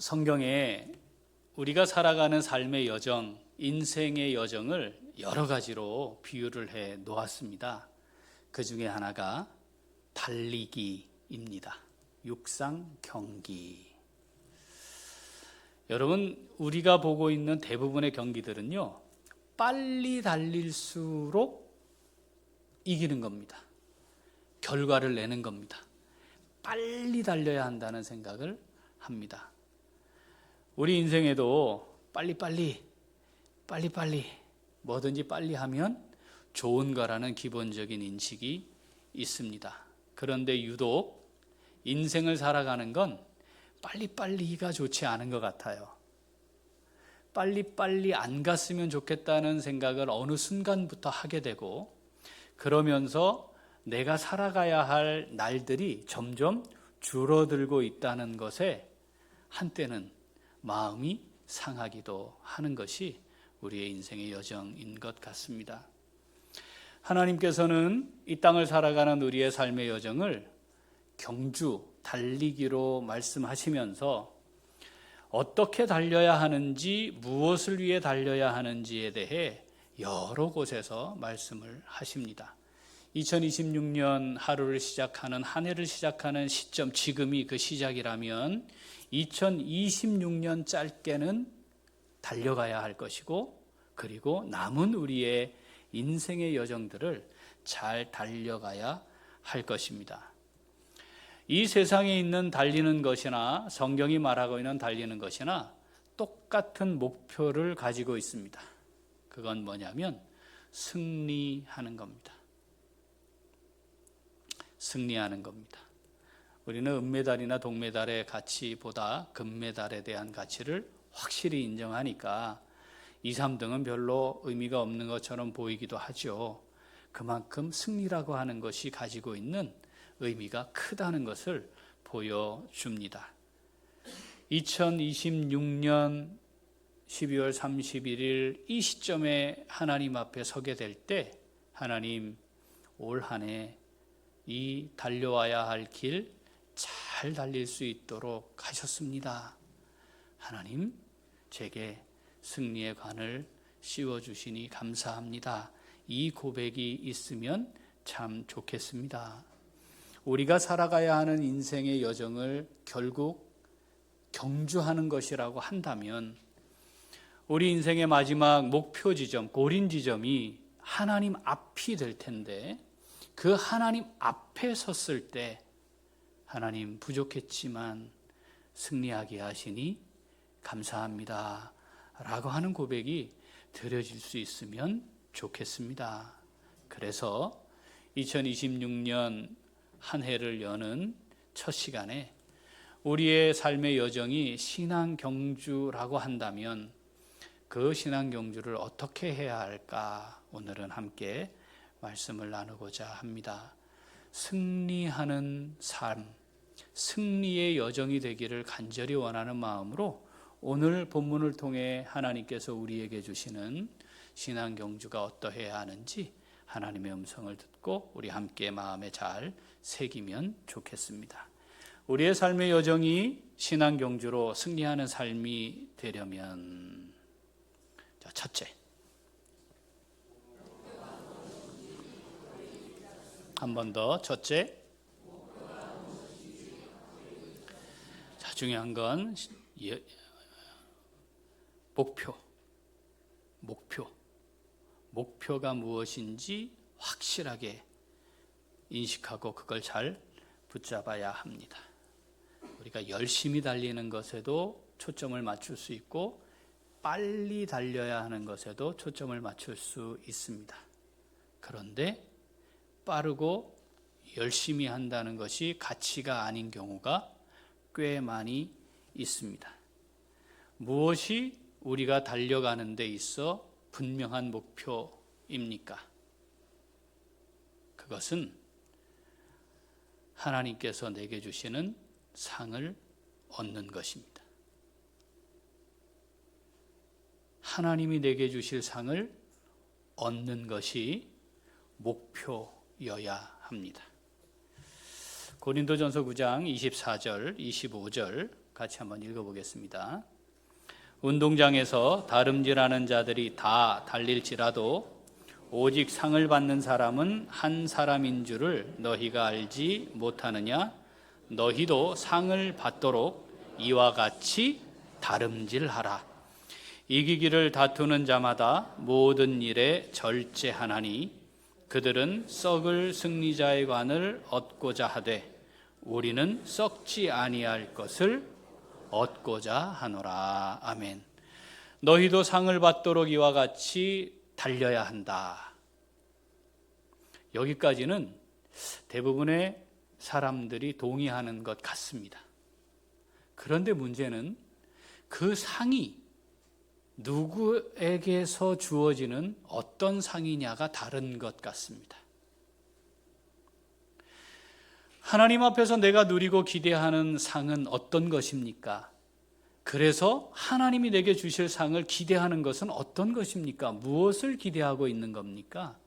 성경에 우리가 살아가는 삶의 여정, 인생의 여정을 여러 가지로 비유를 해 놓았습니다. 그 중에 하나가 달리기입니다. 육상 경기. 여러분, 우리가 보고 있는 대부분의 경기들은요, 빨리 달릴수록 이기는 겁니다. 결과를 내는 겁니다. 빨리 달려야 한다는 생각을 합니다. 우리 인생에도 빨리빨리 뭐든지 빨리 하면 좋은 거라는 기본적인 인식이 있습니다. 그런데 유독 인생을 살아가는 건 빨리빨리가 좋지 않은 것 같아요. 빨리빨리 안 갔으면 좋겠다는 생각을 어느 순간부터 하게 되고, 그러면서 내가 살아가야 할 날들이 점점 줄어들고 있다는 것에 한때는 마음이 상하기도 하는 것이 우리의 인생의 여정인 것 같습니다. 하나님께서는 이 땅을 살아가는 우리의 삶의 여정을 경주, 달리기로 말씀하시면서 어떻게 달려야 하는지, 무엇을 위해 달려야 하는지에 대해 여러 곳에서 말씀을 하십니다. 2026년 하루를 시작하는, 한 해를 시작하는 시점, 지금이 그 시작이라면 2026년 짧게는 달려가야 할 것이고, 그리고 남은 우리의 인생의 여정들을 잘 달려가야 할 것입니다. 이 세상에 있는 달리는 것이나 성경이 말하고 있는 달리는 것이나 똑같은 목표를 가지고 있습니다. 그건 뭐냐면 승리하는 겁니다. 승리하는 겁니다. 우리는 은메달이나 동메달의 가치보다 금메달에 대한 가치를 확실히 인정하니까 2, 3등은 별로 의미가 없는 것처럼 보이기도 하죠. 그만큼 승리라고 하는 것이 가지고 있는 의미가 크다는 것을 보여줍니다. 2026년 12월 31일 이 시점에 하나님 앞에 서게 될 때, 하나님, 올 한 해 이 달려와야 할 길 잘 달릴 수 있도록 하셨습니다. 하나님, 제게 승리의 관을 씌워주시니 감사합니다. 이 고백이 있으면 참 좋겠습니다. 우리가 살아가야 하는 인생의 여정을 결국 경주하는 것이라고 한다면, 우리 인생의 마지막 목표 지점, 고린 지점이 하나님 앞이 될 텐데, 그 하나님 앞에 섰을 때 하나님, 부족했지만 승리하게 하시니 감사합니다 라고 하는 고백이 드려질 수 있으면 좋겠습니다. 그래서 2026년 한 해를 여는 첫 시간에 우리의 삶의 여정이 신앙 경주라고 한다면 그 신앙 경주를 어떻게 해야 할까, 오늘은 함께 말씀을 나누고자 합니다. 승리하는 삶, 승리의 여정이 되기를 간절히 원하는 마음으로 오늘 본문을 통해 하나님께서 우리에게 주시는 신앙 경주가 어떠해야 하는지 하나님의 음성을 듣고 우리 함께 마음에 잘 새기면 좋겠습니다. 우리의 삶의 여정이 신앙 경주로 승리하는 삶이 되려면, 첫째, 한 번 더, 첫째. 자, 중요한 건 목표가 무엇인지 확실하게 인식하고 그걸 잘 붙잡아야 합니다. 우리가 열심히 달리는 것에도 초점을 맞출 수 있고, 빨리 달려야 하는 것에도 초점을 맞출 수 있습니다. 그런데 빠르고 열심히 한다는 것이 가치가 아닌 경우가 꽤 많이 있습니다. 무엇이 우리가 달려가는 데 있어 분명한 목표입니까? 그것은 하나님께서 내게 주시는 상을 얻는 것입니다. 하나님이 내게 주실 상을 얻는 것이 목표여야 합니다. 고린도전서 9장 24절, 25절 같이 한번 읽어보겠습니다. 운동장에서 다름질하는 자들이 다 달릴지라도 오직 상을 받는 사람은 한 사람인 줄을 너희가 알지 못하느냐? 너희도 상을 받도록 이와 같이 다름질하라. 이기기를 다투는 자마다 모든 일에 절제하나니 그들은 썩을 승리자의 관을 얻고자 하되 우리는 썩지 아니할 것을 얻고자 하노라. 아멘. 너희도 상을 받도록 이와 같이 달려야 한다. 여기까지는 대부분의 사람들이 동의하는 것 같습니다. 그런데 문제는 그 상이 누구에게서 주어지는 어떤 상이냐가 다른 것 같습니다. 하나님 앞에서 내가 누리고 기대하는 상은 어떤 것입니까? 그래서 하나님이 내게 주실 상을 기대하는 것은 어떤 것입니까? 무엇을 기대하고 있는 겁니까?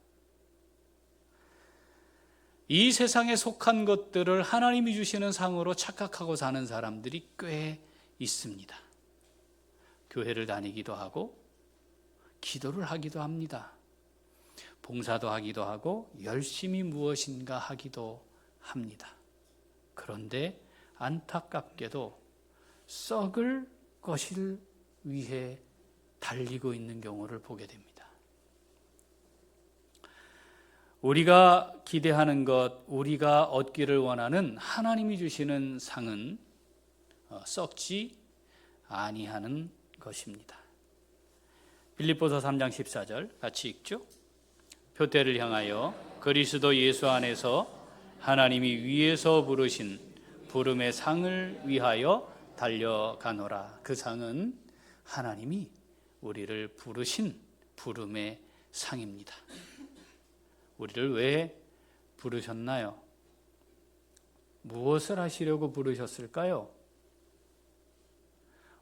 이 세상에 속한 것들을 하나님이 주시는 상으로 착각하고 사는 사람들이 꽤 있습니다. 교회를 다니기도 하고 기도를 하기도 합니다. 봉사도 하기도 하고 열심히 무엇인가 하기도 합니다. 그런데 안타깝게도 썩을 것을 위해 달리고 있는 경우를 보게 됩니다. 우리가 기대하는 것, 우리가 얻기를 원하는 하나님이 주시는 상은 썩지 아니하는 것입니다. 빌립보서 3장 14절 같이 읽죠. 표대를 향하여 그리스도 예수 안에서 하나님이 위에서 부르신 부름의 상을 위하여 달려가노라. 그 상은 하나님이 우리를 부르신 부름의 상입니다. 우리를 왜 부르셨나요? 무엇을 하시려고 부르셨을까요?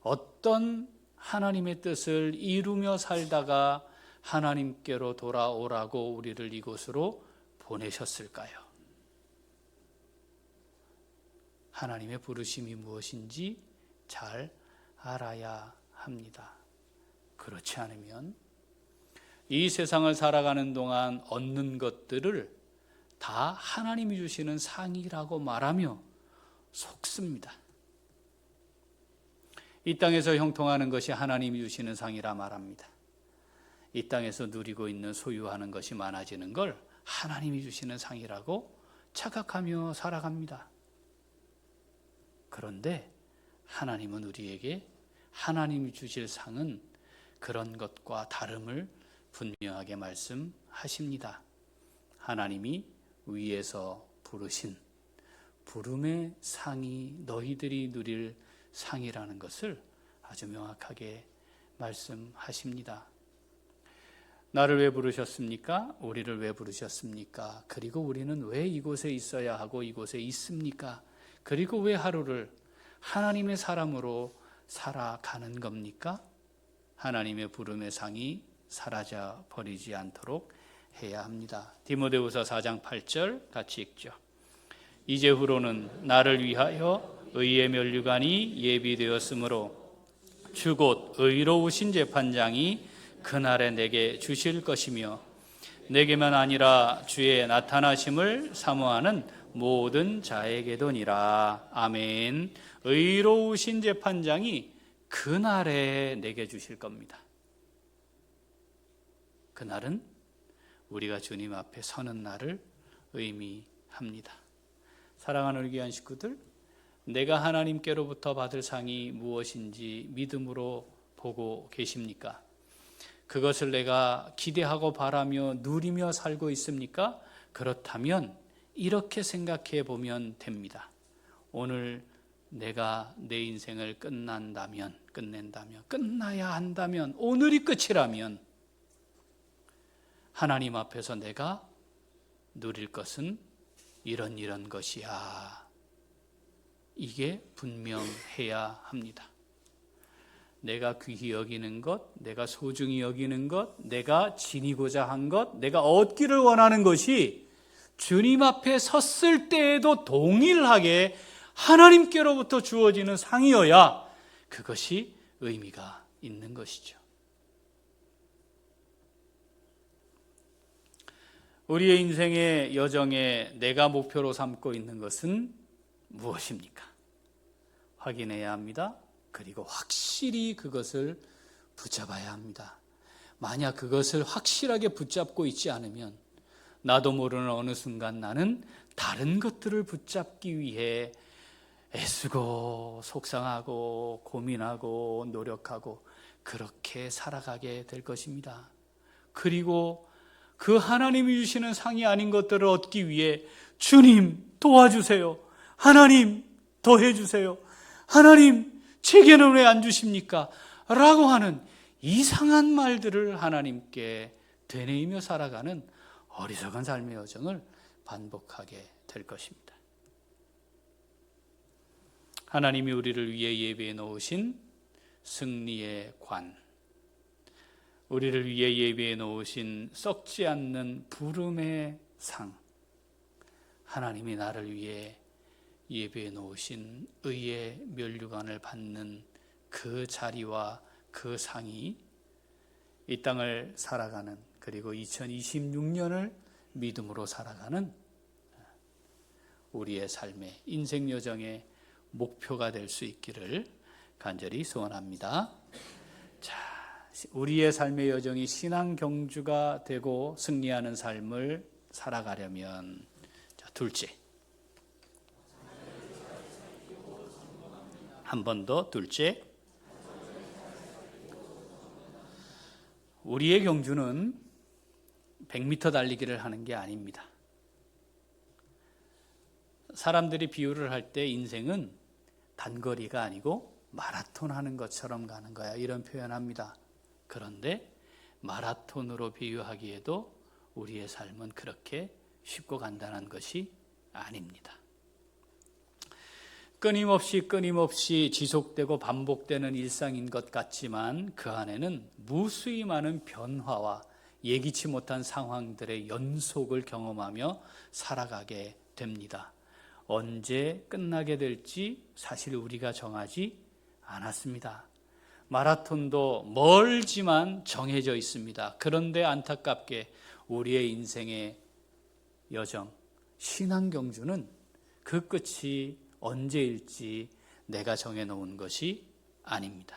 어떤 하나님의 뜻을 이루며 살다가 하나님께로 돌아오라고 우리를 이곳으로 보내셨을까요? 하나님의 부르심이 무엇인지 잘 알아야 합니다. 그렇지 않으면 이 세상을 살아가는 동안 얻는 것들을 다 하나님이 주시는 상이라고 말하며 속습니다. 이 땅에서 형통하는 것이 하나님이 주시는 상이라 말합니다. 이 땅에서 누리고 있는 소유하는 것이 많아지는 걸 하나님이 주시는 상이라고 착각하며 살아갑니다. 그런데 하나님은 우리에게 하나님이 주실 상은 그런 것과 다름을 분명하게 말씀하십니다. 하나님이 위에서 부르신 부름의 상이 너희들이 누릴 상이라는 것을 아주 명확하게 말씀하십니다. 나를 왜 부르셨습니까? 우리를 왜 부르셨습니까? 그리고 우리는 왜 이곳에 있어야 하고 이곳에 있습니까? 그리고 왜 하루를 하나님의 사람으로 살아가는 겁니까? 하나님의 부름의 상이 사라져 버리지 않도록 해야 합니다. 디모데후서 4장 8절 같이 읽죠. 이제후로는 나를 위하여 의의 면류관이 예비되었으므로 주 곧 의로우신 재판장이 그날에 내게 주실 것이며 내게만 아니라 주의 나타나심을 사모하는 모든 자에게도니라. 아멘. 의로우신 재판장이 그날에 내게 주실 겁니다. 그날은 우리가 주님 앞에 서는 날을 의미합니다. 사랑하는 우리 귀한 식구들, 내가 하나님께로부터 받을 상이 무엇인지 믿음으로 보고 계십니까? 그것을 내가 기대하고 바라며 누리며 살고 있습니까? 그렇다면 이렇게 생각해 보면 됩니다. 오늘 내가 내 인생을 끝낸다면, 끝나야 한다면, 오늘이 끝이라면 하나님 앞에서 내가 누릴 것은 이런 것이야. 이게 분명해야 합니다. 내가 귀히 여기는 것, 내가 소중히 여기는 것, 내가 지니고자 한 것, 내가 얻기를 원하는 것이 주님 앞에 섰을 때에도 동일하게 하나님께로부터 주어지는 상이어야 그것이 의미가 있는 것이죠. 우리의 인생의 여정에 내가 목표로 삼고 있는 것은 무엇입니까? 확인해야 합니다. 그리고 확실히 그것을 붙잡아야 합니다. 만약 그것을 확실하게 붙잡고 있지 않으면 나도 모르는 어느 순간 나는 다른 것들을 붙잡기 위해 애쓰고 속상하고 고민하고 노력하고 그렇게 살아가게 될 것입니다. 그리고 그 하나님이 주시는 상이 아닌 것들을 얻기 위해 주님 도와주세요, 하나님 더해주세요, 하나님 제게는 왜 안 주십니까? 라고 하는 이상한 말들을 하나님께 되뇌이며 살아가는 어리석은 삶의 여정을 반복하게 될 것입니다. 하나님이 우리를 위해 예배해 놓으신 승리의 관, 우리를 위해 예배해 놓으신 썩지 않는 부름의 상, 하나님이 나를 위해 예배해 놓으신 의의 면류관을 받는 그 자리와 그 상이 이 땅을 살아가는, 그리고 2026년을 믿음으로 살아가는 우리의 삶의 인생 여정의 목표가 될 수 있기를 간절히 소원합니다. 자, 우리의 삶의 여정이 신앙 경주가 되고 승리하는 삶을 살아가려면, 자, 둘째, 한 번 더, 둘째, 우리의 경주는 100m 달리기를 하는 게 아닙니다. 사람들이 비유를 할 때 인생은 단거리가 아니고 마라톤 하는 것처럼 가는 거야, 이런 표현합니다. 그런데 마라톤으로 비유하기에도 우리의 삶은 그렇게 쉽고 간단한 것이 아닙니다. 끊임없이 지속되고 반복되는 일상인 것 같지만 그 안에는 무수히 많은 변화와 예기치 못한 상황들의 연속을 경험하며 살아가게 됩니다. 언제 끝나게 될지 사실 우리가 정하지 않았습니다. 마라톤도 멀지만 정해져 있습니다. 그런데 안타깝게 우리의 인생의 여정, 신앙 경주는 그 끝이 언제일지 내가 정해놓은 것이 아닙니다.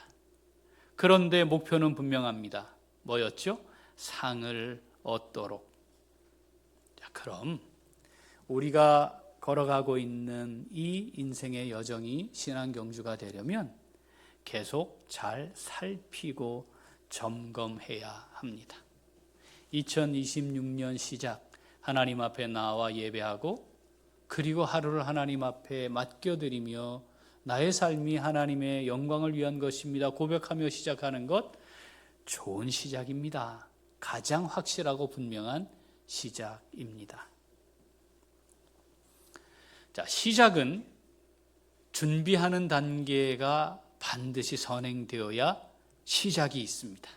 그런데 목표는 분명합니다. 뭐였죠? 상을 얻도록. 자, 그럼 우리가 걸어가고 있는 이 인생의 여정이 신앙 경주가 되려면 계속 잘 살피고 점검해야 합니다. 2026년 시작, 하나님 앞에 나와 예배하고 그리고 하루를 하나님 앞에 맡겨드리며 나의 삶이 하나님의 영광을 위한 것입니다 고백하며 시작하는 것, 좋은 시작입니다. 가장 확실하고 분명한 시작입니다. 자, 시작은 준비하는 단계가 반드시 선행되어야 시작이 있습니다.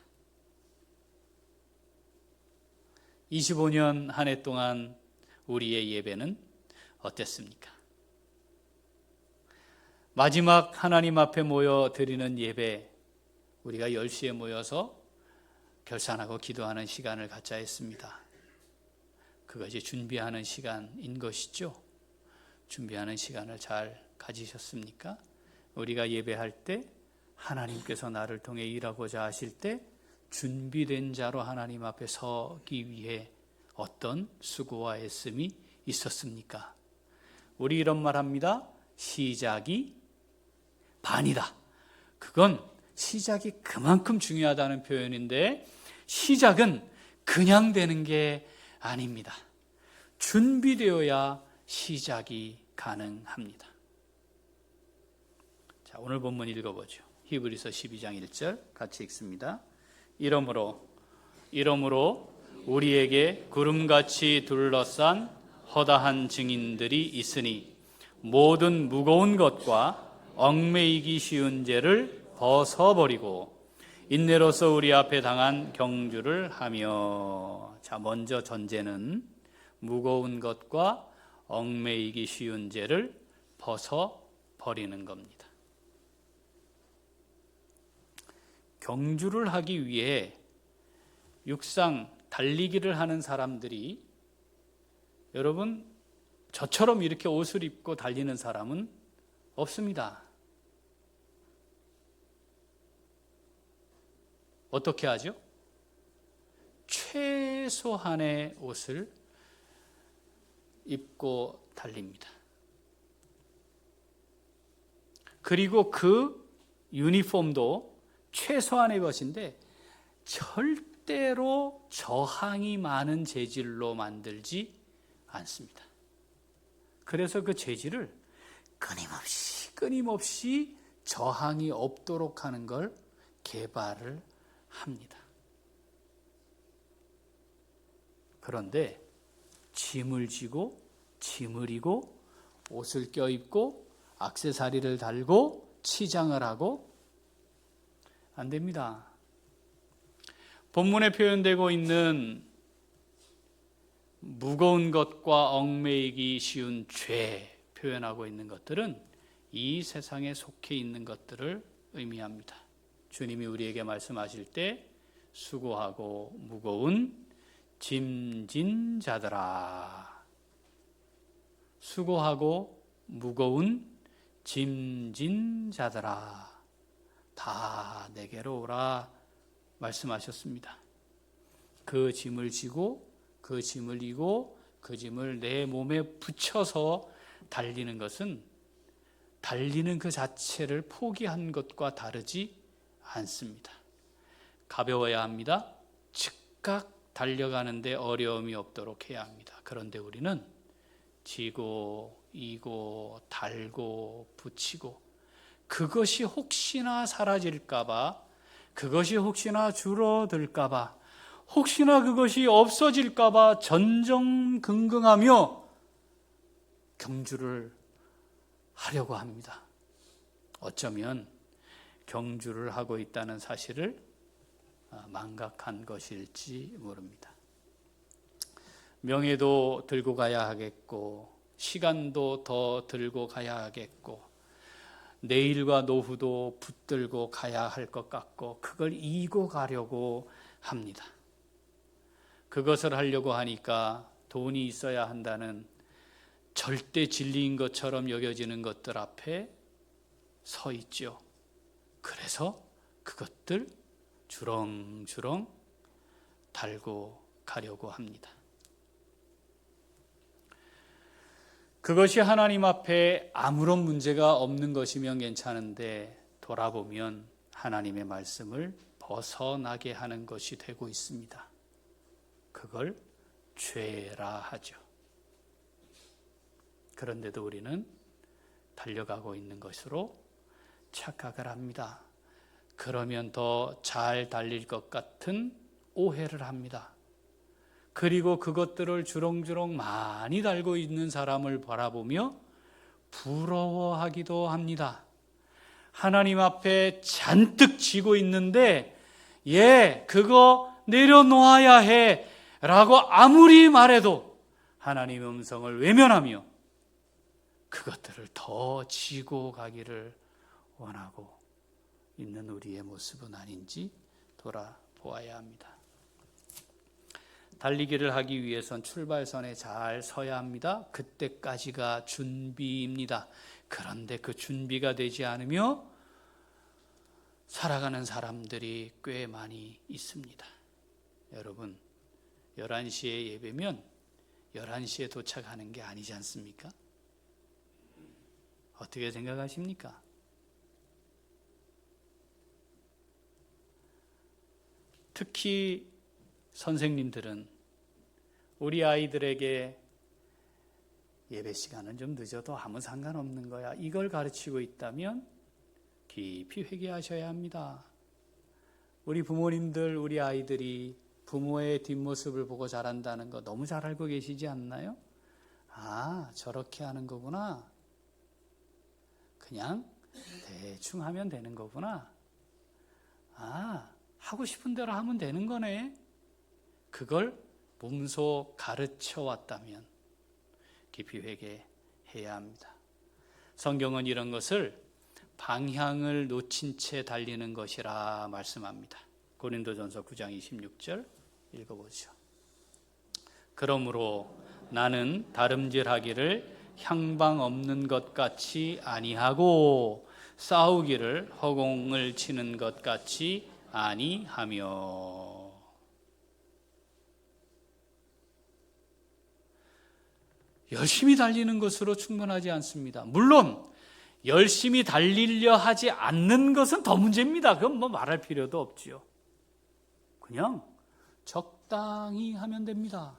25년 한 해 동안 우리의 예배는 어땠습니까? 마지막 하나님 앞에 모여 드리는 예배, 우리가 10시에 모여서 결산하고 기도하는 시간을 갖자 했습니다. 그것이 준비하는 시간인 것이죠. 준비하는 시간을 잘 가지셨습니까? 우리가 예배할 때 하나님께서 나를 통해 일하고자 하실 때 준비된 자로 하나님 앞에 서기 위해 어떤 수고와 애씀이 있었습니까? 우리 이런 말 합니다. 시작이 반이다. 그건 시작이 그만큼 중요하다는 표현인데 시작은 그냥 되는 게 아닙니다. 준비되어야 시작이 가능합니다. 자, 오늘 본문 읽어보죠. 히브리서 12장 1절 같이 읽습니다. 이러므로 우리에게 구름같이 둘러싼 허다한 증인들이 있으니 모든 무거운 것과 얽매이기 쉬운 죄를 벗어버리고 인내로서 우리 앞에 당한 경주를 하며. 자, 먼저 전제는 무거운 것과 얽매이기 쉬운 죄를 벗어버리라. 버리는 겁니다. 경주를 하기 위해 육상 달리기를 하는 사람들이, 여러분, 저처럼 이렇게 옷을 입고 달리는 사람은 없습니다. 어떻게 하죠? 최소한의 옷을 입고 달립니다. 그리고 그 유니폼도 최소한의 것인데 절대로 저항이 많은 재질로 만들지 않습니다. 그래서 그 재질을 끊임없이 저항이 없도록 하는 걸 개발을 합니다. 그런데 짐을 지고 짐을 이고 옷을 껴입고 액세서리를 달고 치장을 하고 안 됩니다. 본문에 표현되고 있는 무거운 것과 얽매이기 쉬운 죄 표현하고 있는 것들은 이 세상에 속해 있는 것들을 의미합니다. 주님이 우리에게 말씀하실 때 수고하고 무거운 짐진 자들아, 수고하고 무거운 짐진 자들아, 다 내게로 오라 말씀하셨습니다. 그 짐을 지고 그 짐을 이고 그 짐을 내 몸에 붙여서 달리는 것은 달리는 그 자체를 포기한 것과 다르지 않습니다. 가벼워야 합니다. 즉각 달려가는데 어려움이 없도록 해야 합니다. 그런데 우리는 지고 이고 달고 붙이고, 그것이 혹시나 사라질까봐, 그것이 혹시나 줄어들까봐, 혹시나 그것이 없어질까봐 전전긍긍하며 경주를 하려고 합니다. 어쩌면 경주를 하고 있다는 사실을 망각한 것일지 모릅니다. 명예도 들고 가야 하겠고, 시간도 더 들고 가야 하겠고, 내일과 노후도 붙들고 가야 할 것 같고, 그걸 이고 가려고 합니다. 그것을 하려고 하니까 돈이 있어야 한다는 절대 진리인 것처럼 여겨지는 것들 앞에 서 있죠. 그래서 그것들 주렁주렁 달고 가려고 합니다. 그것이 하나님 앞에 아무런 문제가 없는 것이면 괜찮은데, 돌아보면 하나님의 말씀을 벗어나게 하는 것이 되고 있습니다. 그걸 죄라 하죠. 그런데도 우리는 달려가고 있는 것으로 착각을 합니다. 그러면 더 잘 달릴 것 같은 오해를 합니다. 그리고 그것들을 주렁주렁 많이 달고 있는 사람을 바라보며 부러워하기도 합니다. 하나님 앞에 잔뜩 지고 있는데, 그거 내려놓아야 해 라고 아무리 말해도 하나님의 음성을 외면하며 그것들을 더 지고 가기를 원하고 있는 우리의 모습은 아닌지 돌아보아야 합니다. 달리기를 하기 위해선 출발선에 잘 서야 합니다. 그때까지가 준비입니다. 그런데 그 준비가 되지 않으며 살아가는 사람들이 꽤 많이 있습니다. 여러분, 11시에 예배면 11시에 도착하는 게 아니지 않습니까? 어떻게 생각하십니까? 특히 선생님들은 우리 아이들에게 예배 시간은 좀 늦어도 아무 상관없는 거야, 이걸 가르치고 있다면 깊이 회개하셔야 합니다. 우리 부모님들, 우리 아이들이 부모의 뒷모습을 보고 자란다는 거 너무 잘 알고 계시지 않나요? 저렇게 하는 거구나. 그냥 대충 하면 되는 거구나. 하고 싶은 대로 하면 되는 거네. 그걸 몸소 가르쳐 왔다면 깊이 회개해야 합니다. 성경은 이런 것을 방향을 놓친 채 달리는 것이라 말씀합니다. 고린도전서 9장 26절 읽어보죠. 그러므로 나는 다름질하기를 향방 없는 것 같이 아니하고 싸우기를 허공을 치는 것 같이 아니하며. 열심히 달리는 것으로 충분하지 않습니다. 물론 열심히 달리려 하지 않는 것은 더 문제입니다. 그건 뭐 말할 필요도 없지요. 그냥 적당히 하면 됩니다.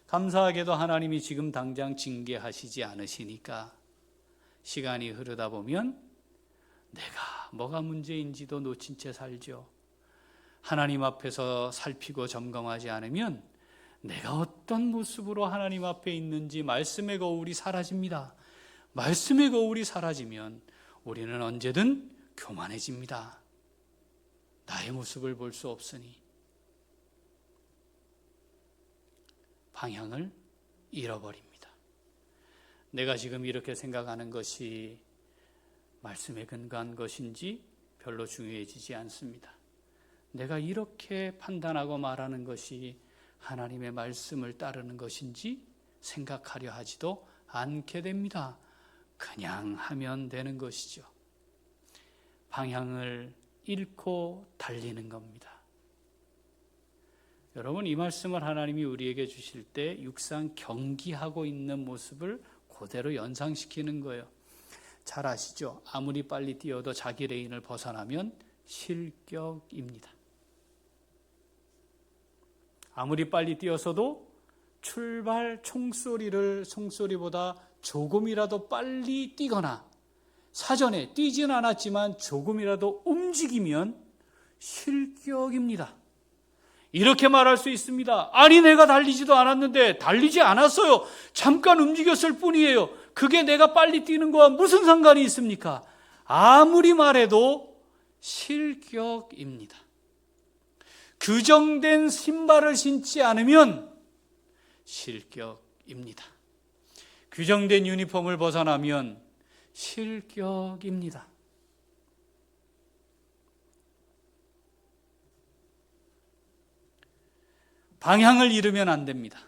감사하게도 하나님이 지금 당장 징계하시지 않으시니까 시간이 흐르다 보면 내가 뭐가 문제인지도 놓친 채 살죠. 하나님 앞에서 살피고 점검하지 않으면 내가 어떤 모습으로 하나님 앞에 있는지 말씀의 거울이 사라집니다. 말씀의 거울이 사라지면 우리는 언제든 교만해집니다. 나의 모습을 볼 수 없으니 방향을 잃어버립니다. 내가 지금 이렇게 생각하는 것이 말씀에 근거한 것인지 별로 중요해지지 않습니다. 내가 이렇게 판단하고 말하는 것이 하나님의 말씀을 따르는 것인지 생각하려 하지도 않게 됩니다. 그냥 하면 되는 것이죠. 방향을 잃고 달리는 겁니다. 여러분, 이 말씀을 하나님이 우리에게 주실 때 육상 경기하고 있는 모습을 그대로 연상시키는 거예요. 잘 아시죠? 아무리 빨리 뛰어도 자기 레인을 벗어나면 실격입니다. 아무리 빨리 뛰어서도 출발 총소리보다 조금이라도 빨리 뛰거나 사전에 뛰지는 않았지만 조금이라도 움직이면 실격입니다. 이렇게 말할 수 있습니다. 아니, 내가 달리지도 않았는데. 달리지 않았어요. 잠깐 움직였을 뿐이에요. 그게 내가 빨리 뛰는 거와 무슨 상관이 있습니까? 아무리 말해도 실격입니다. 규정된 신발을 신지 않으면 실격입니다. 규정된 유니폼을 벗어나면 실격입니다. 방향을 잃으면 안 됩니다.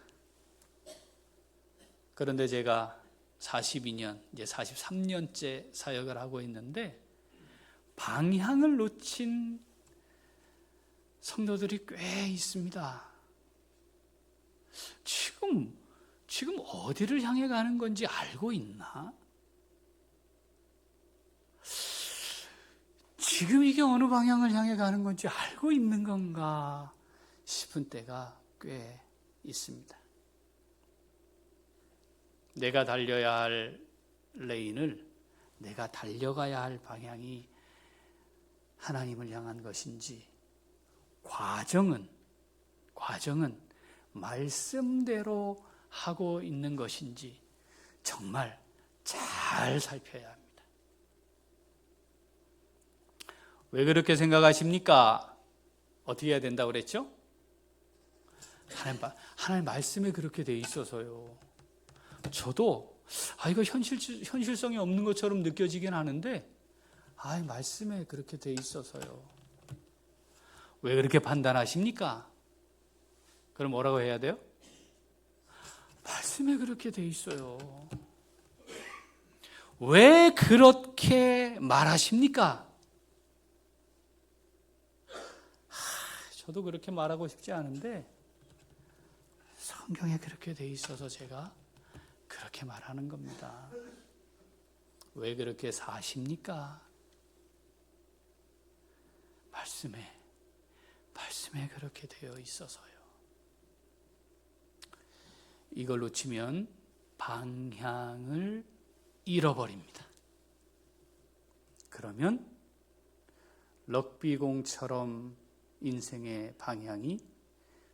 그런데 제가 42년, 이제 43년째 사역을 하고 있는데 방향을 놓친 성도들이 꽤 있습니다. 지금 어디를 향해 가는 건지 알고 있나? 지금 이게 어느 방향을 향해 가는 건지 알고 있는 건가 싶은 때가 꽤 있습니다. 내가 달려야 할 레인을, 내가 달려가야 할 방향이 하나님을 향한 것인지, 과정은 말씀대로 하고 있는 것인지 정말 잘 살펴야 합니다. 왜 그렇게 생각하십니까? 어떻게 해야 된다고 그랬죠? 하나님 말씀에 그렇게 돼 있어서요. 저도 이거 현실성이 없는 것처럼 느껴지긴 하는데 말씀에 그렇게 돼 있어서요. 왜 그렇게 판단하십니까? 그럼 뭐라고 해야 돼요? 말씀에 그렇게 돼 있어요. 왜 그렇게 말하십니까? 저도 그렇게 말하고 싶지 않은데 성경에 그렇게 돼 있어서 제가 그렇게 말하는 겁니다. 왜 그렇게 사십니까? 말씀에 그렇게 되어 있어서요. 이걸 놓치면 방향을 잃어버립니다. 그러면 럭비공처럼 인생의 방향이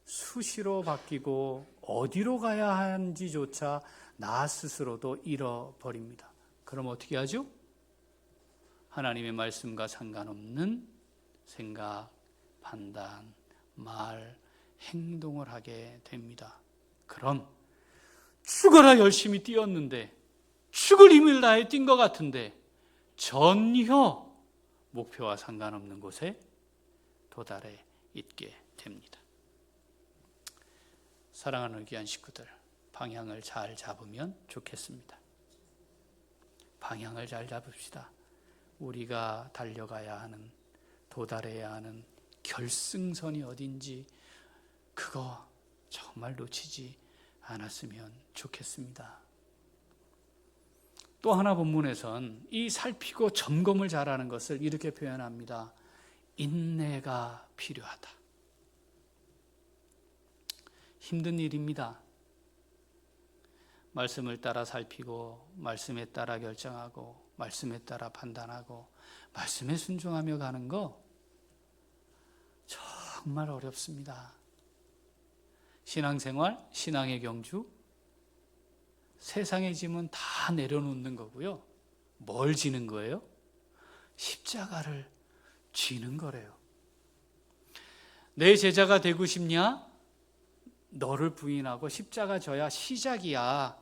수시로 바뀌고 어디로 가야 하는지조차 나 스스로도 잃어버립니다. 그럼 어떻게 하죠? 하나님의 말씀과 상관없는 생각, 판단, 말, 행동을 하게 됩니다. 그럼 죽어라 열심히 뛰었는데 죽을 힘을 다해 뛴 것 같은데 전혀 목표와 상관없는 곳에 도달해 있게 됩니다. 사랑하는 귀한 식구들, 방향을 잘 잡으면 좋겠습니다. 방향을 잘 잡읍시다. 우리가 달려가야 하는, 도달해야 하는 결승선이 어딘지 그거 정말 놓치지 않았으면 좋겠습니다. 또 하나 본문에선 이 살피고 점검을 잘하는 것을 이렇게 표현합니다. 인내가 필요하다. 힘든 일입니다. 말씀을 따라 살피고 말씀에 따라 결정하고 말씀에 따라 판단하고 말씀에 순종하며 가는 거 정말 어렵습니다. 신앙생활, 신앙의 경주, 세상의 짐은 다 내려놓는 거고요. 뭘 지는 거예요? 십자가를 지는 거래요. 내 제자가 되고 싶냐? 너를 부인하고 십자가 져야 시작이야.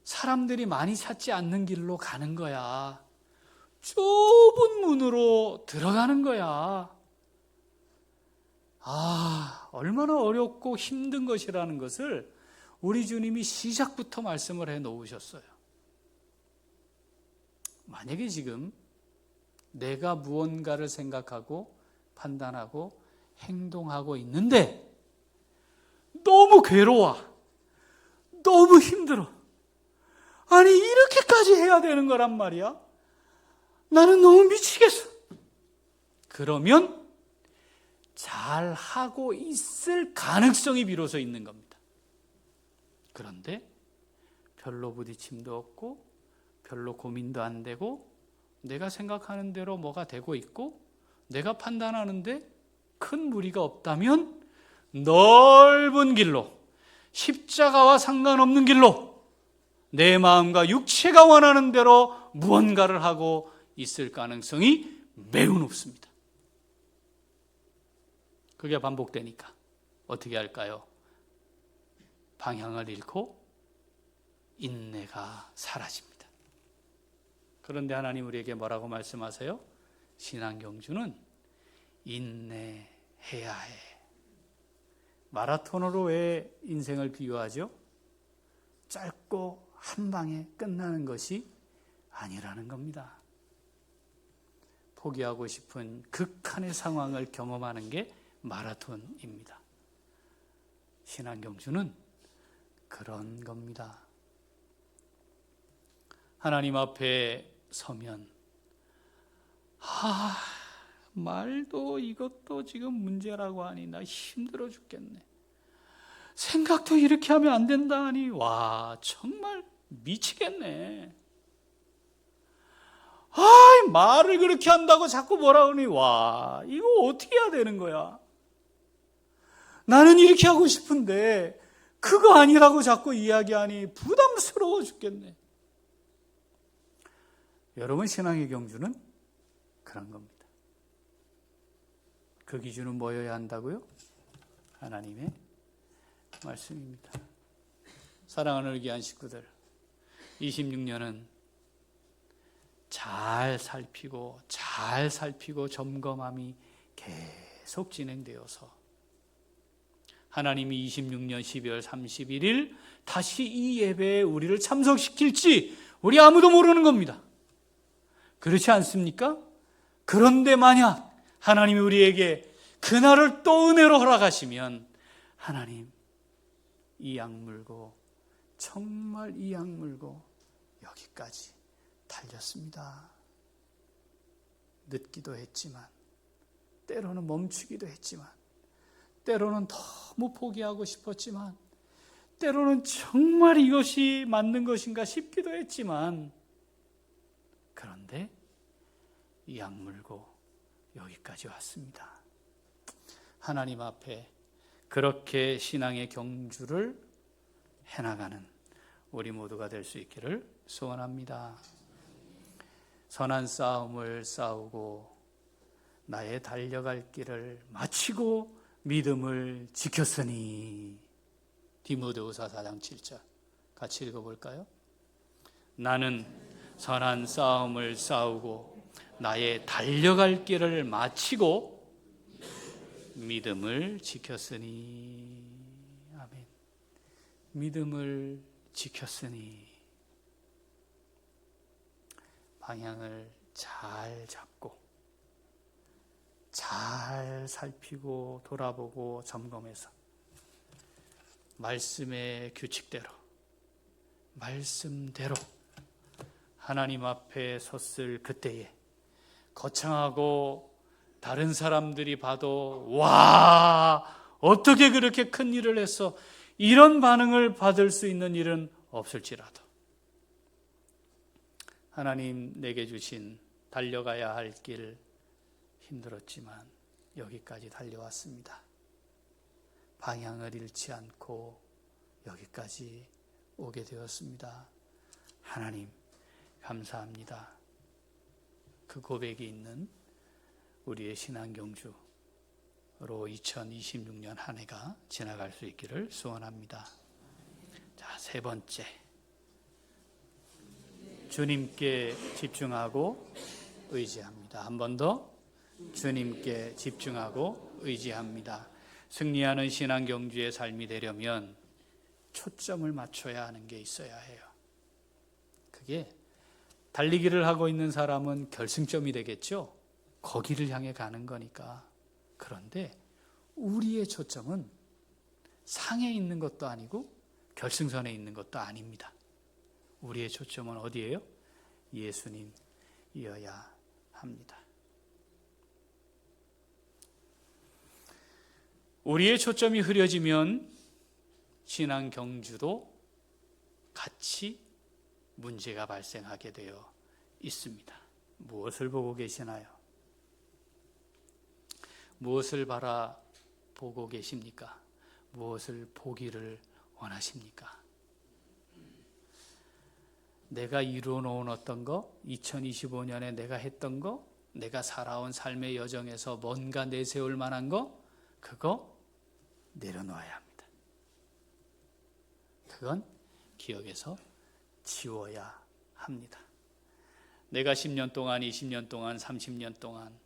사람들이 많이 찾지 않는 길로 가는 거야. 좁은 문으로 들어가는 거야. 얼마나 어렵고 힘든 것이라는 것을 우리 주님이 시작부터 말씀을 해 놓으셨어요. 만약에 지금 내가 무언가를 생각하고 판단하고 행동하고 있는데 너무 괴로워, 너무 힘들어, 아니 이렇게까지 해야 되는 거란 말이야, 나는 너무 미치겠어, 그러면 잘하고 있을 가능성이 비로소 있는 겁니다. 그런데 별로 부딪힘도 없고 별로 고민도 안 되고 내가 생각하는 대로 뭐가 되고 있고 내가 판단하는데 큰 무리가 없다면 넓은 길로, 십자가와 상관없는 길로 내 마음과 육체가 원하는 대로 무언가를 하고 있을 가능성이 매우 높습니다. 그게 반복되니까 어떻게 할까요? 방향을 잃고 인내가 사라집니다. 그런데 하나님 우리에게 뭐라고 말씀하세요? 신앙 경주는 인내해야 해. 마라톤으로 왜 인생을 비유하죠? 짧고 한 방에 끝나는 것이 아니라는 겁니다. 포기하고 싶은 극한의 상황을 경험하는 게 마라톤입니다. 신앙 경주는 그런 겁니다. 하나님 앞에 서면 말도 이것도 지금 문제라고 하니 나 힘들어 죽겠네. 생각도 이렇게 하면 안 된다 하니 와 정말 미치겠네. 말을 그렇게 한다고 자꾸 뭐라 그러니 와 이거 어떻게 해야 되는 거야. 나는 이렇게 하고 싶은데 그거 아니라고 자꾸 이야기하니 부담스러워 죽겠네. 여러분 신앙의 경주는 그런 겁니다. 그 기준은 뭐여야 한다고요? 하나님의 말씀입니다. 사랑하는 귀한 식구들, 26년은 잘 살피고 점검함이 계속 진행되어서 하나님이 26년 12월 31일 다시 이 예배에 우리를 참석시킬지 우리 아무도 모르는 겁니다. 그렇지 않습니까? 그런데 만약 하나님이 우리에게 그날을 또 은혜로 허락하시면 하나님 이 악물고 정말 이 악물고 여기까지 달렸습니다. 늦기도 했지만 때로는 멈추기도 했지만 때로는 너무 포기하고 싶었지만 때로는 정말 이것이 맞는 것인가 싶기도 했지만 그런데 이 악물고 여기까지 왔습니다. 하나님 앞에 그렇게 신앙의 경주를 해나가는 우리 모두가 될 수 있기를 소원합니다. 선한 싸움을 싸우고 나의 달려갈 길을 마치고 믿음을 지켰으니 디모데후서 4장 7절 같이 읽어볼까요? 나는 선한 싸움을 싸우고 나의 달려갈 길을 마치고 믿음을 지켰으니. 아멘. 믿음을 지켰으니. 방향을 잘 잡고 잘 살피고 돌아보고 점검해서 말씀의 규칙대로 말씀대로 하나님 앞에 섰을 그때에 거창하고 다른 사람들이 봐도 와, 어떻게 그렇게 큰 일을 했어, 이런 반응을 받을 수 있는 일은 없을지라도 하나님 내게 주신 달려가야 할 길 힘들었지만 여기까지 달려왔습니다. 방향을 잃지 않고 여기까지 오게 되었습니다. 하나님 감사합니다. 그 고백이 있는 우리의 신앙경주로 2026년 한 해가 지나갈 수 있기를 소원합니다. 자, 세 번째, 주님께 집중하고 의지합니다. 한 번 더, 주님께 집중하고 의지합니다. 승리하는 신앙경주의 삶이 되려면 초점을 맞춰야 하는 게 있어야 해요. 그게 달리기를 하고 있는 사람은 결승점이 되겠죠. 거기를 향해 가는 거니까. 그런데 우리의 초점은 상에 있는 것도 아니고 결승선에 있는 것도 아닙니다. 우리의 초점은 어디예요? 예수님이어야 합니다. 우리의 초점이 흐려지면 신앙 경주도 같이 문제가 발생하게 되어 있습니다. 무엇을 보고 계시나요? 무엇을 바라보고 계십니까? 무엇을 보기를 원하십니까? 내가 이루어 놓은 어떤 거, 2025년에 내가 했던 거, 내가 살아온 삶의 여정에서 뭔가 내세울 만한 거, 그거 내려놓아야 합니다. 그건 기억에서 지워야 합니다. 내가 10년 동안, 20년 동안, 30년 동안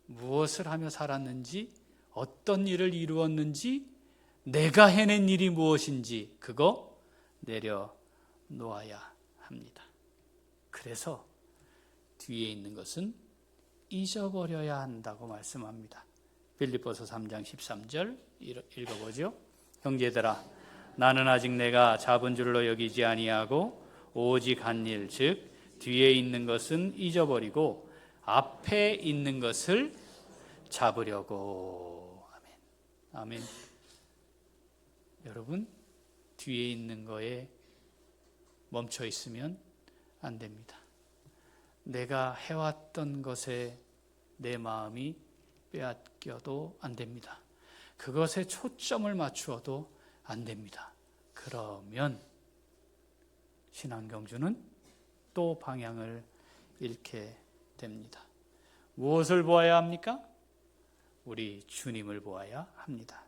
무엇을 하며 살았는지, 어떤 일을 이루었는지, 내가 해낸 일이 무엇인지 그거 내려놓아야 합니다. 그래서 뒤에 있는 것은 잊어버려야 한다고 말씀합니다. 빌립보서 3장 13절 읽어보죠. 형제들아, 나는 아직 내가 잡은 줄로 여기지 아니하고 오직 한 일, 즉 뒤에 있는 것은 잊어버리고 앞에 있는 것을 잡으려고. 아멘. 아멘. 여러분, 뒤에 있는 거에 멈춰 있으면 안 됩니다. 내가 해왔던 것에 내 마음이 빼앗겨도 안 됩니다. 그것에 초점을 맞추어도 안 됩니다. 그러면 신앙경주는 또 방향을 잃게 됩니다. 무엇을 보아야 합니까? 우리 주님을 보아야 합니다.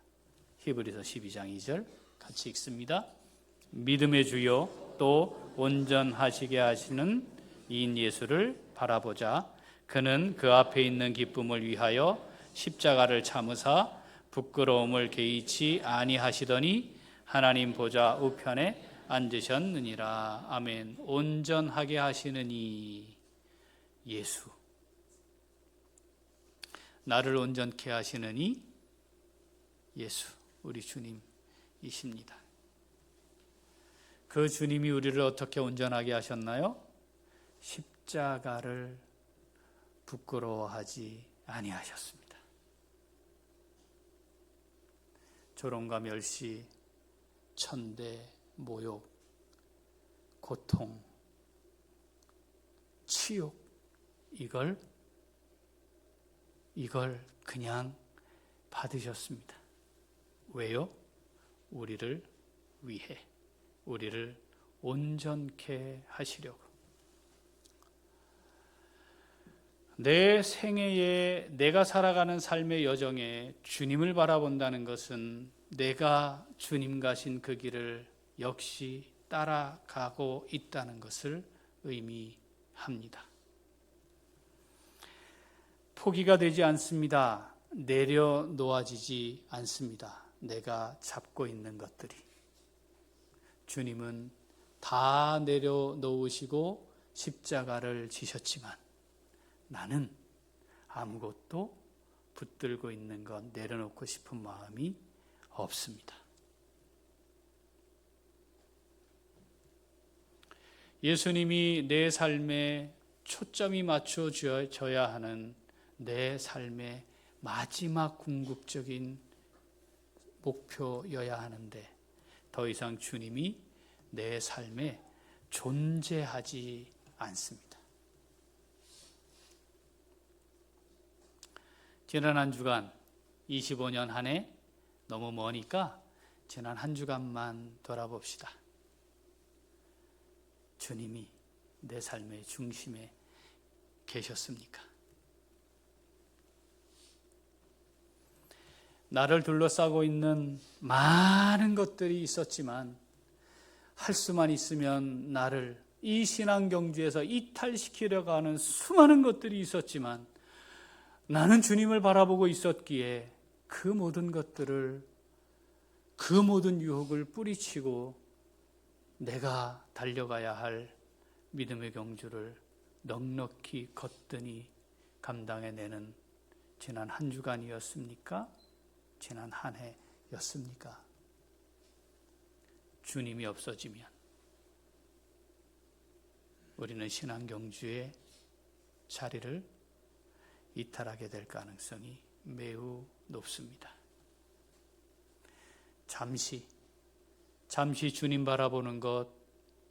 히브리서 12장 2절 같이 읽습니다. 믿음의 주요 또 온전하시게 하시는 이인 예수를 바라보자. 그는 그 앞에 있는 기쁨을 위하여 십자가를 참으사 부끄러움을 개의치 아니하시더니 하나님 보좌 우편에 앉으셨느니라. 아멘. 온전하게 하시는 이 예수, 나를 온전케 하시는 이 예수, 우리 주님이십니다. 그 주님이 우리를 어떻게 온전하게 하셨나요? 십자가를 부끄러워하지 아니하셨습니다. 조롱과 멸시, 천대, 모욕, 고통, 치욕, 이걸 그냥 받으셨습니다. 왜요? 우리를 위해, 우리를 온전케 하시려고. 내 생애에, 내가 살아가는 삶의 여정에 주님을 바라본다는 것은 내가 주님 가신 그 길을 역시 따라가고 있다는 것을 의미합니다. 포기가 되지 않습니다. 내려놓아지지 않습니다. 내가 잡고 있는 것들이. 주님은 다 내려놓으시고 십자가를 지셨지만 나는 아무것도 붙들고 있는 것 내려놓고 싶은 마음이 없습니다. 예수님이 내 삶에 초점이 맞춰져야 하는 내 삶의 마지막 궁극적인 목표여야 하는데 더 이상 주님이 내 삶에 존재하지 않습니다. 지난 한 주간 25년 한 해 너무 머니까 지난 한 주간만 돌아봅시다. 주님이 내 삶의 중심에 계셨습니까? 나를 둘러싸고 있는 많은 것들이 있었지만 할 수만 있으면 나를 이 신앙 경주에서 이탈시키려고 하는 수많은 것들이 있었지만 나는 주님을 바라보고 있었기에 그 모든 것들을, 그 모든 유혹을 뿌리치고 내가 달려가야 할 믿음의 경주를 넉넉히 거뜬히 감당해내는 지난 한 주간이었습니까? 지난 한 해였습니까? 주님이 없어지면 우리는 신앙 경주의 자리를 이탈하게 될 가능성이 매우 높습니다. 잠시 주님 바라보는 것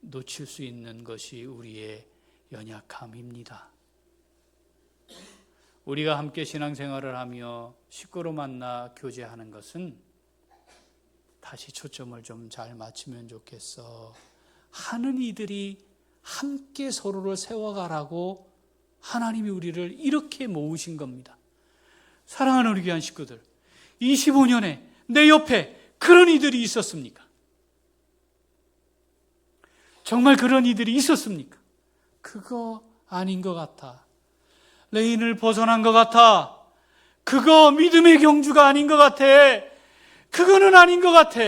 놓칠 수 있는 것이 우리의 연약함입니다. 우리가 함께 신앙생활을 하며 식구로 만나 교제하는 것은 다시 초점을 좀 잘 맞추면 좋겠어 하는 이들이 함께 서로를 세워가라고 하나님이 우리를 이렇게 모으신 겁니다. 사랑하는 우리 귀한 식구들, 25년에 내 옆에 그런 이들이 있었습니까? 정말 그런 이들이 있었습니까? 그거 아닌 것 같아. 레인을 벗어난 것 같아. 그거 믿음의 경주가 아닌 것 같아. 그거는 아닌 것 같아.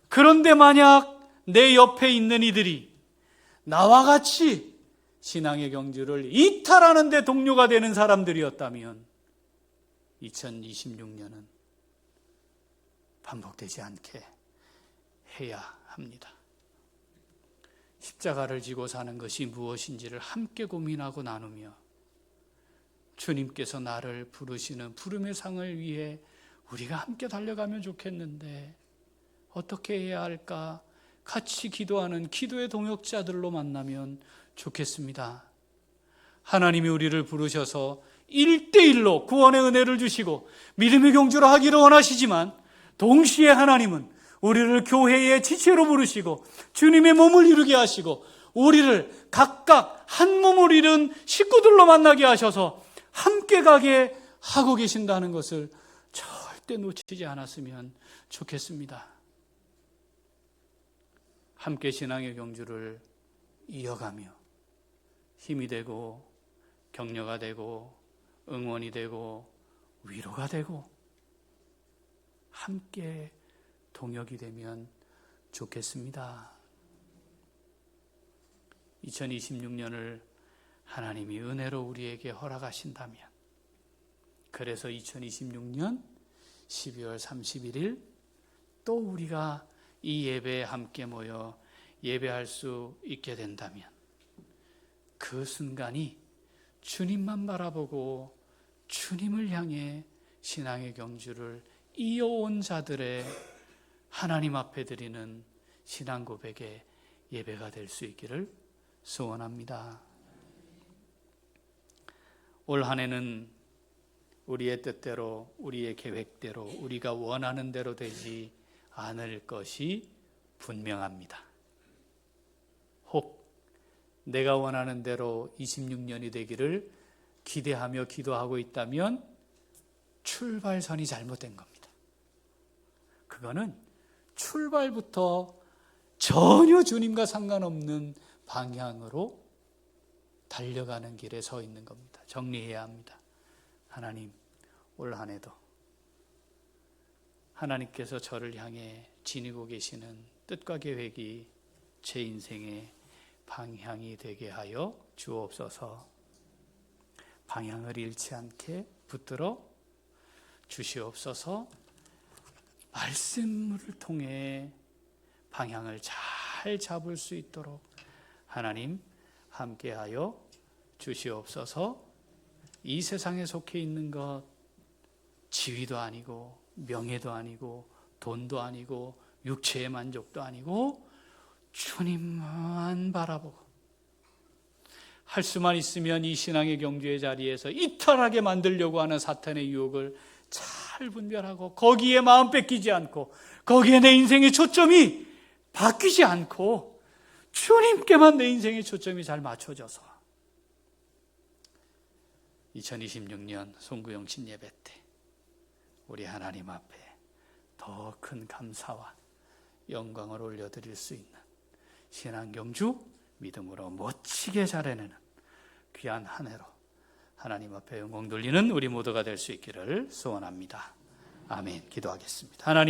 그런데 만약 내 옆에 있는 이들이 나와 같이 신앙의 경주를 이탈하는 데 동료가 되는 사람들이었다면 2026년은 반복되지 않게 해야 합니다. 십자가를 지고 사는 것이 무엇인지를 함께 고민하고 나누며 주님께서 나를 부르시는 부름의 상을 위해 우리가 함께 달려가면 좋겠는데 어떻게 해야 할까? 같이 기도하는 기도의 동역자들로 만나면 좋겠습니다. 하나님이 우리를 부르셔서 1대1로 구원의 은혜를 주시고 믿음의 경주를 하기를 원하시지만 동시에 하나님은 우리를 교회의 지체로 부르시고 주님의 몸을 이루게 하시고 우리를 각각 한 몸을 이룬 식구들로 만나게 하셔서 함께 가게 하고 계신다는 것을 절대 놓치지 않았으면 좋겠습니다. 함께 신앙의 경주를 이어가며 힘이 되고 격려가 되고 응원이 되고 위로가 되고 함께 동역이 되면 좋겠습니다. 2026년을 하나님이 은혜로 우리에게 허락하신다면, 그래서 2026년 12월 31일 또 우리가 이 예배에 함께 모여 예배할 수 있게 된다면 그 순간이 주님만 바라보고 주님을 향해 신앙의 경주를 이어온 자들의 하나님 앞에 드리는 신앙 고백의 예배가 될 수 있기를 소원합니다. 올 한 해는 우리의 뜻대로, 우리의 계획대로, 우리가 원하는 대로 되지 않을 것이 분명합니다. 혹 내가 원하는 대로 26년이 되기를 기대하며 기도하고 있다면 출발선이 잘못된 겁니다. 그거는 출발부터 전혀 주님과 상관없는 방향으로 달려가는 길에 서 있는 겁니다. 정리해야 합니다. 하나님, 올 한 해도 하나님께서 저를 향해 지니고 계시는 뜻과 계획이 제 인생의 방향이 되게 하여 주옵소서. 방향을 잃지 않게 붙들어 주시옵소서. 말씀을 통해 방향을 잘 잡을 수 있도록 하나님 함께하여 주시옵소서. 이 세상에 속해 있는 것, 지위도 아니고 명예도 아니고 돈도 아니고 육체의 만족도 아니고 주님만 바라보고 할 수만 있으면 이 신앙의 경주의 자리에서 이탈하게 만들려고 하는 사탄의 유혹을 잘 분별하고 거기에 마음 뺏기지 않고 거기에 내 인생의 초점이 바뀌지 않고 주님께만 내 인생의 초점이 잘 맞춰져서 2026년 송구영신 예배 때 우리 하나님 앞에 더 큰 감사와 영광을 올려드릴 수 있는 신앙 경주 믿음으로 멋지게 잘해내는 귀한 한 해로 하나님 앞에 영광 돌리는 우리 모두가 될 수 있기를 소원합니다. 아멘. 기도하겠습니다. 하나님